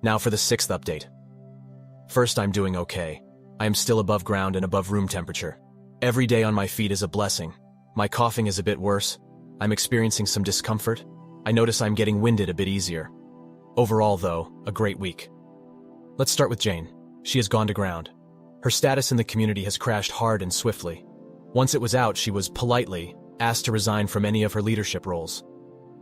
Now for the sixth update. First, I'm doing okay. I am still above ground and above room temperature. Every day on my feet is a blessing. My coughing is a bit worse. I'm experiencing some discomfort. I notice I'm getting winded a bit easier. Overall, though, a great week. Let's start with Jane. She has gone to ground. Her status in the community has crashed hard and swiftly. Once it was out, she was politely asked to resign from any of her leadership roles.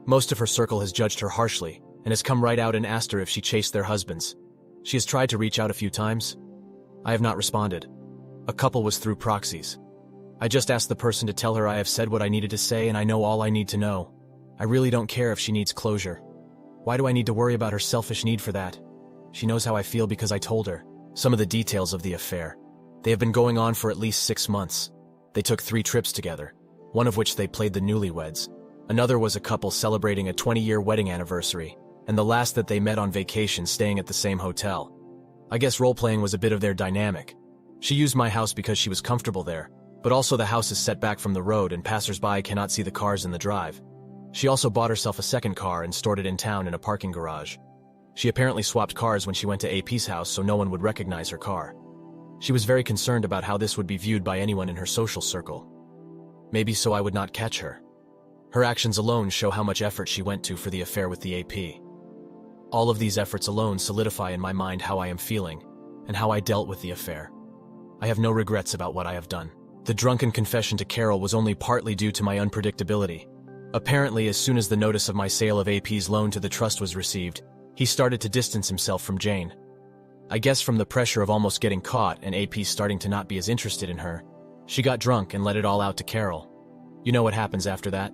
Most of her circle has judged her harshly and has come right out and asked her if she chased their husbands. She has tried to reach out a few times. I have not responded. A couple was through proxies. I just asked the person to tell her I have said what I needed to say and I know all I need to know. I really don't care if she needs closure. Why do I need to worry about her selfish need for that? She knows how I feel because I told her. Some of the details of the affair. They have been going on for at least 6 months. They took 3 trips together, one of which they played the newlyweds. Another was a couple celebrating a 20-year wedding anniversary, and the last that they met on vacation staying at the same hotel. I guess role-playing was a bit of their dynamic. She used my house because she was comfortable there, but also the house is set back from the road and passers-by cannot see the cars in the drive. She also bought herself a second car and stored it in town in a parking garage. She apparently swapped cars when she went to AP's house so no one would recognize her car. She was very concerned about how this would be viewed by anyone in her social circle. Maybe so I would not catch her. Her actions alone show how much effort she went to for the affair with the AP. All of these efforts alone solidify in my mind how I am feeling and how I dealt with the affair. I have no regrets about what I have done. The drunken confession to Carol was only partly due to my unpredictability. Apparently, as soon as the notice of my sale of AP's loan to the trust was received, he started to distance himself from Jane. I guess from the pressure of almost getting caught and AP starting to not be as interested in her, she got drunk and let it all out to Carol. You know what happens after that?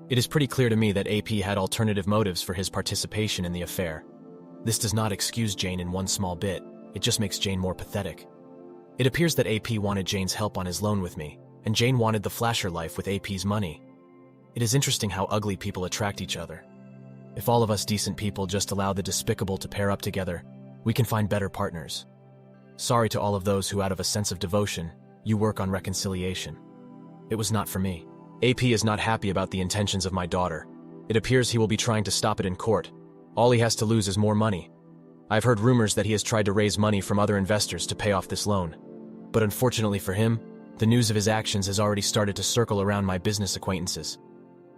It is pretty clear to me that AP had alternative motives for his participation in the affair. This does not excuse Jane in one small bit, it just makes Jane more pathetic. It appears that AP wanted Jane's help on his loan with me, and Jane wanted the flasher life with AP's money. It is interesting how ugly people attract each other. If all of us decent people just allow the despicable to pair up together, we can find better partners. Sorry to all of those who, out of a sense of devotion, you work on reconciliation. It was not for me. AP is not happy about the intentions of my daughter. It appears he will be trying to stop it in court. All he has to lose is more money. I've heard rumors that he has tried to raise money from other investors to pay off this loan. But unfortunately for him, the news of his actions has already started to circle around my business acquaintances.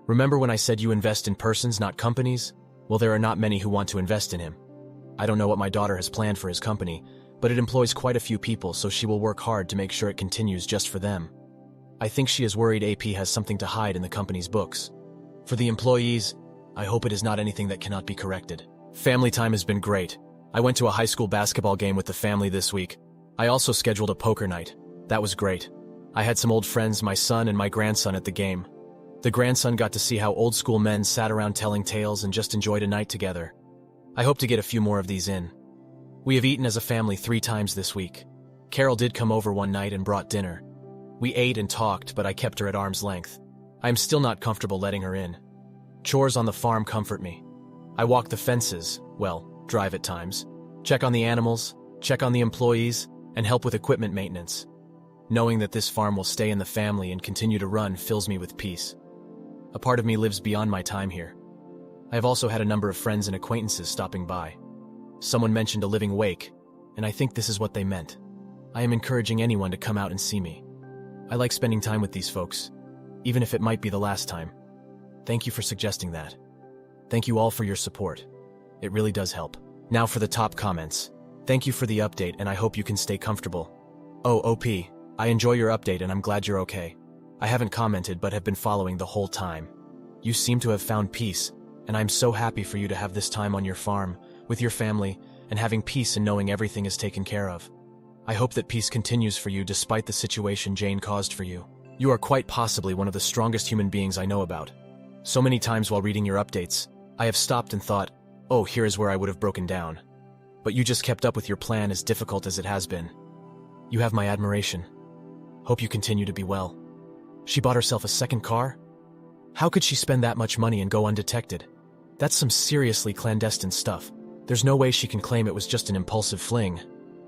Remember when I said you invest in persons, not companies? Well, there are not many who want to invest in him. I don't know what my daughter has planned for his company, but it employs quite a few people, so she will work hard to make sure it continues just for them. I think she is worried AP has something to hide in the company's books. For the employees, I hope it is not anything that cannot be corrected. Family time has been great. I went to a high school basketball game with the family this week. I also scheduled a poker night. That was great. I had some old friends, my son and my grandson, at the game. The grandson got to see how old school men sat around telling tales and just enjoyed a night together. I hope to get a few more of these in. We have eaten as a family 3 times this week. Carol did come over one night and brought dinner. We ate and talked, but I kept her at arm's length. I am still not comfortable letting her in. Chores on the farm comfort me. I walk the fences, well, drive at times, check on the animals, check on the employees, and help with equipment maintenance. Knowing that this farm will stay in the family and continue to run fills me with peace. A part of me lives beyond my time here. I have also had a number of friends and acquaintances stopping by. Someone mentioned a living wake, and I think this is what they meant. I am encouraging anyone to come out and see me. I like spending time with these folks, even if it might be the last time. Thank you for suggesting that. Thank you all for your support. It really does help. Now for the top comments. Thank you for the update and I hope you can stay comfortable. Oh, OP, I enjoy your update and I'm glad you're okay. I haven't commented but have been following the whole time. You seem to have found peace, and I'm so happy for you to have this time on your farm, with your family, and having peace and knowing everything is taken care of. I hope that peace continues for you despite the situation Jane caused for you. You are quite possibly one of the strongest human beings I know about. So many times while reading your updates, I have stopped and thought, oh, here is where I would have broken down. But you just kept up with your plan as difficult as it has been. You have my admiration. Hope you continue to be well. She bought herself a second car? How could she spend that much money and go undetected? That's some seriously clandestine stuff. There's no way she can claim it was just an impulsive fling.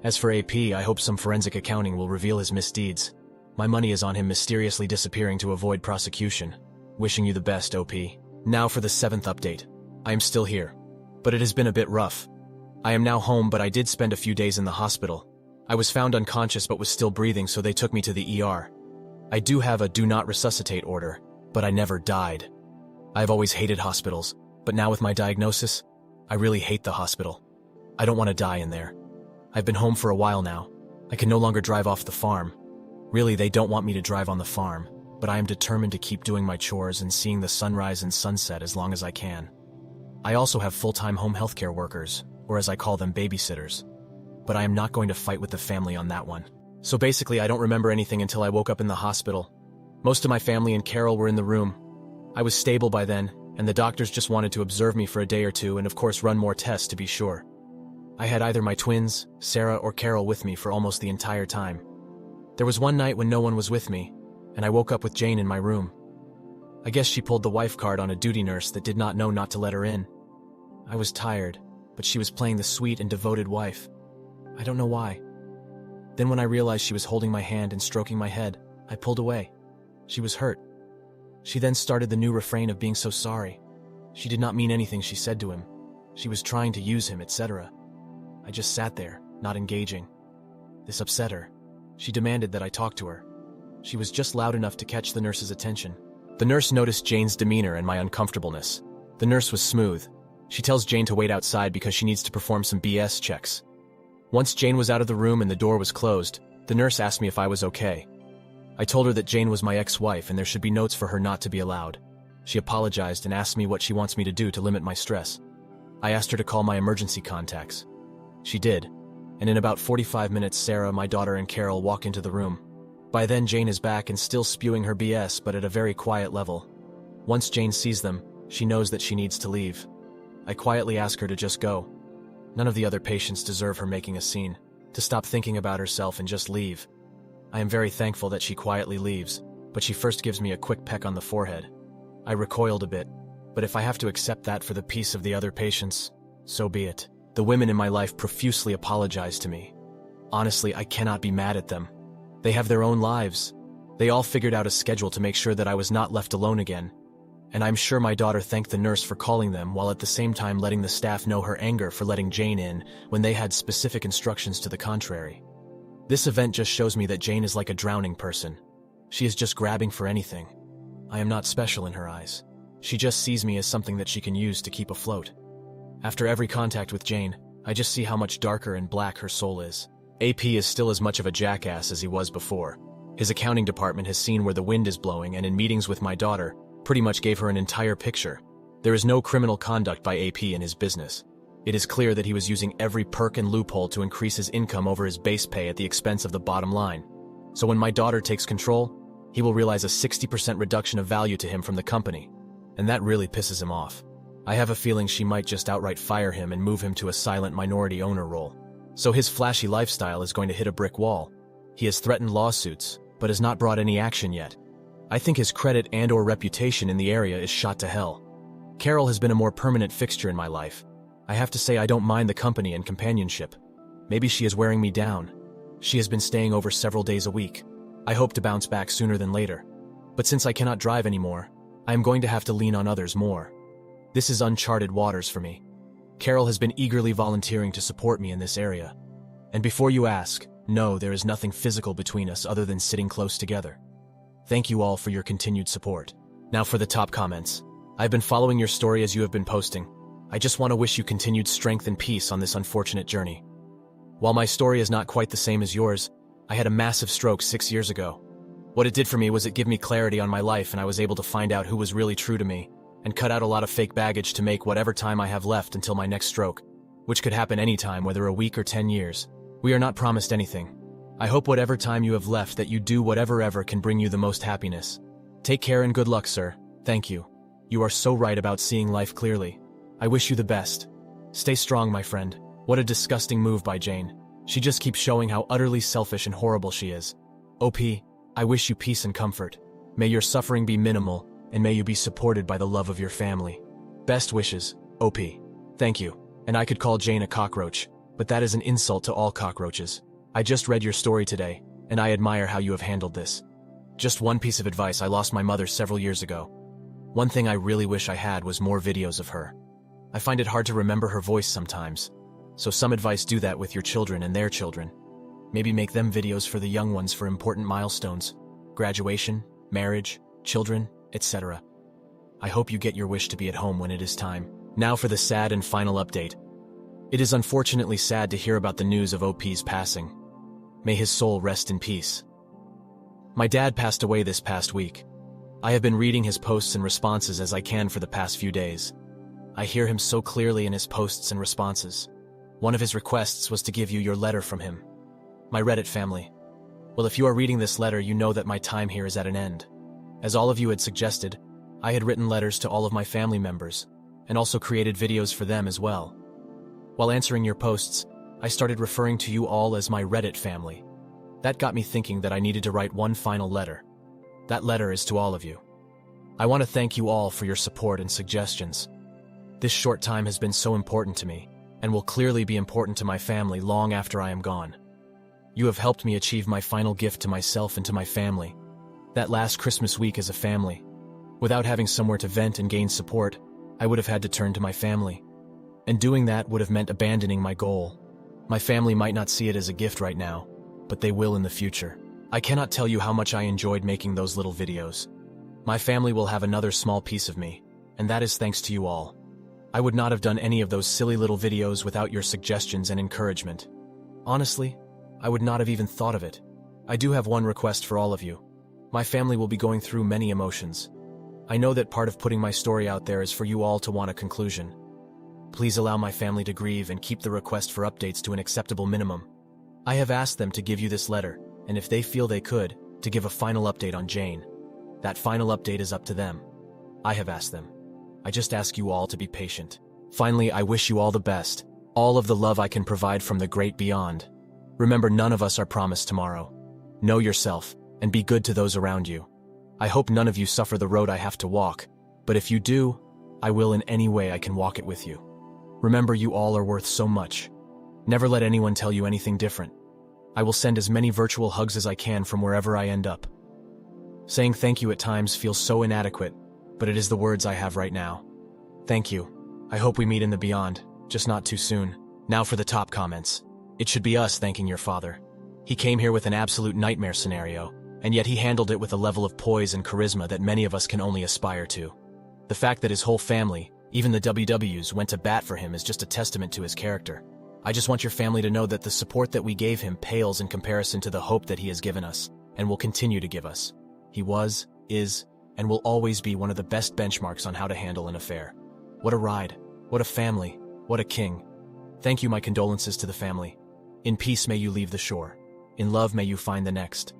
As for AP, I hope some forensic accounting will reveal his misdeeds. My money is on him mysteriously disappearing to avoid prosecution. Wishing you the best, OP. Now for the 7th update. I am still here, but it has been a bit rough. I am now home, but I did spend a few days in the hospital. I was found unconscious but was still breathing, so they took me to the ER. I do have a do not resuscitate order, but I never died. I've always hated hospitals, but now with my diagnosis, I really hate the hospital. I don't want to die in there. I've been home for a while now. I can no longer drive off the farm. Really, they don't want me to drive on the farm, but I am determined to keep doing my chores and seeing the sunrise and sunset as long as I can. I also have full-time home healthcare workers, or as I call them, babysitters. But I am not going to fight with the family on that one. So basically, I don't remember anything until I woke up in the hospital. Most of my family and Carol were in the room. I was stable by then, and the doctors just wanted to observe me for a day or two and of course run more tests to be sure. I had either my twins, Sarah or Carol, with me for almost the entire time. There was one night when no one was with me, and I woke up with Jane in my room. I guess she pulled the wife card on a duty nurse that did not know not to let her in. I was tired, but she was playing the sweet and devoted wife. I don't know why. Then when I realized she was holding my hand and stroking my head, I pulled away. She was hurt. She then started the new refrain of being so sorry. She did not mean anything she said to him. She was trying to use him, etc. I just sat there, not engaging. This upset her. She demanded that I talk to her. She was just loud enough to catch the nurse's attention. The nurse noticed Jane's demeanor and my uncomfortableness. The nurse was smooth. She tells Jane to wait outside because she needs to perform some BS checks. Once Jane was out of the room and the door was closed, the nurse asked me if I was okay. I told her that Jane was my ex-wife and there should be notes for her not to be allowed. She apologized and asked me what she wants me to do to limit my stress. I asked her to call my emergency contacts. She did, and in about 45 minutes Sarah, my daughter, and Carol walk into the room. By then Jane is back and still spewing her BS, but at a very quiet level. Once Jane sees them, she knows that she needs to leave. I quietly ask her to just go. None of the other patients deserve her making a scene, to stop thinking about herself and just leave. I am very thankful that she quietly leaves, but she first gives me a quick peck on the forehead. I recoiled a bit, but if I have to accept that for the peace of the other patients, so be it. The women in my life profusely apologized to me. Honestly, I cannot be mad at them. They have their own lives. They all figured out a schedule to make sure that I was not left alone again. And I'm sure my daughter thanked the nurse for calling them while at the same time letting the staff know her anger for letting Jane in when they had specific instructions to the contrary. This event just shows me that Jane is like a drowning person. She is just grabbing for anything. I am not special in her eyes. She just sees me as something that she can use to keep afloat. After every contact with Jane, I just see how much darker and black her soul is. AP is still as much of a jackass as he was before. His accounting department has seen where the wind is blowing, and in meetings with my daughter, pretty much gave her an entire picture. There is no criminal conduct by AP in his business. It is clear that he was using every perk and loophole to increase his income over his base pay at the expense of the bottom line. So when my daughter takes control, he will realize a 60% reduction of value to him from the company, and that really pisses him off. I have a feeling she might just outright fire him and move him to a silent minority owner role. So his flashy lifestyle is going to hit a brick wall. He has threatened lawsuits, but has not brought any action yet. I think his credit and/or reputation in the area is shot to hell. Carol has been a more permanent fixture in my life. I have to say I don't mind the company and companionship. Maybe she is wearing me down. She has been staying over several days a week. I hope to bounce back sooner than later. But since I cannot drive anymore, I am going to have to lean on others more. This is uncharted waters for me. Carol has been eagerly volunteering to support me in this area. And before you ask, no, there is nothing physical between us other than sitting close together. Thank you all for your continued support. Now for the top comments. I've been following your story as you have been posting. I just want to wish you continued strength and peace on this unfortunate journey. While my story is not quite the same as yours, I had a massive stroke 6 years ago. What it did for me was it gave me clarity on my life, and I was able to find out who was really true to me, and cut out a lot of fake baggage to make whatever time I have left until my next stroke, which could happen anytime, whether a week or 10 years. We are not promised anything. I hope whatever time you have left that you do whatever ever can bring you the most happiness. Take care and good luck, sir. Thank you. You are so right about seeing life clearly. I wish you the best. Stay strong, my friend. What a disgusting move by Jane. She just keeps showing how utterly selfish and horrible she is. OP, I wish you peace and comfort. May your suffering be minimal, and may you be supported by the love of your family. Best wishes, OP. Thank you. And I could call Jane a cockroach, but that is an insult to all cockroaches. I just read your story today, and I admire how you have handled this. Just one piece of advice: I lost my mother several years ago. One thing I really wish I had was more videos of her. I find it hard to remember her voice sometimes. So some advice: do that with your children and their children. Maybe make them videos for the young ones for important milestones, graduation, marriage, children, etc. I hope you get your wish to be at home when it is time. Now for the sad and final update. It is unfortunately sad to hear about the news of OP's passing. May his soul rest in peace. My dad passed away this past week. I have been reading his posts and responses as I can for the past few days. I hear him so clearly in his posts and responses. One of his requests was to give you your letter from him. My Reddit family. Well, if you are reading this letter, you know that my time here is at an end. As all of you had suggested, I had written letters to all of my family members, and also created videos for them as well. While answering your posts, I started referring to you all as my Reddit family. That got me thinking that I needed to write one final letter. That letter is to all of you. I want to thank you all for your support and suggestions. This short time has been so important to me, and will clearly be important to my family long after I am gone. You have helped me achieve my final gift to myself and to my family. That last Christmas week as a family. Without having somewhere to vent and gain support, I would have had to turn to my family. And doing that would have meant abandoning my goal. My family might not see it as a gift right now, but they will in the future. I cannot tell you how much I enjoyed making those little videos. My family will have another small piece of me, and that is thanks to you all. I would not have done any of those silly little videos without your suggestions and encouragement. Honestly, I would not have even thought of it. I do have one request for all of you. My family will be going through many emotions. I know that part of putting my story out there is for you all to want a conclusion. Please allow my family to grieve and keep the request for updates to an acceptable minimum. I have asked them to give you this letter, and if they feel they could, to give a final update on Jane. That final update is up to them. I have asked them. I just ask you all to be patient. Finally, I wish you all the best, all of the love I can provide from the great beyond. Remember, none of us are promised tomorrow. Know yourself, and be good to those around you. I hope none of you suffer the road I have to walk, but if you do, I will in any way I can walk it with you. Remember, you all are worth so much. Never let anyone tell you anything different. I will send as many virtual hugs as I can from wherever I end up. Saying thank you at times feels so inadequate, but it is the words I have right now. Thank you. I hope we meet in the beyond, just not too soon. Now for the top comments. It should be us thanking your father. He came here with an absolute nightmare scenario, and yet he handled it with a level of poise and charisma that many of us can only aspire to. The fact that his whole family, even the WWs, went to bat for him is just a testament to his character. I just want your family to know that the support that we gave him pales in comparison to the hope that he has given us, and will continue to give us. He was, is, and will always be one of the best benchmarks on how to handle an affair. What a ride, what a family, what a king. Thank you, my condolences to the family. In peace may you leave the shore. In love may you find the next.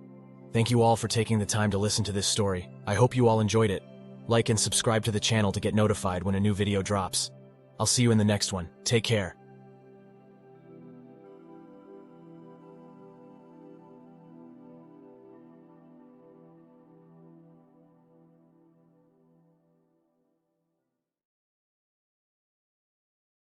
Thank you all for taking the time to listen to this story. I hope you all enjoyed it. Like and subscribe to the channel to get notified when a new video drops. I'll see you in the next one. Take care.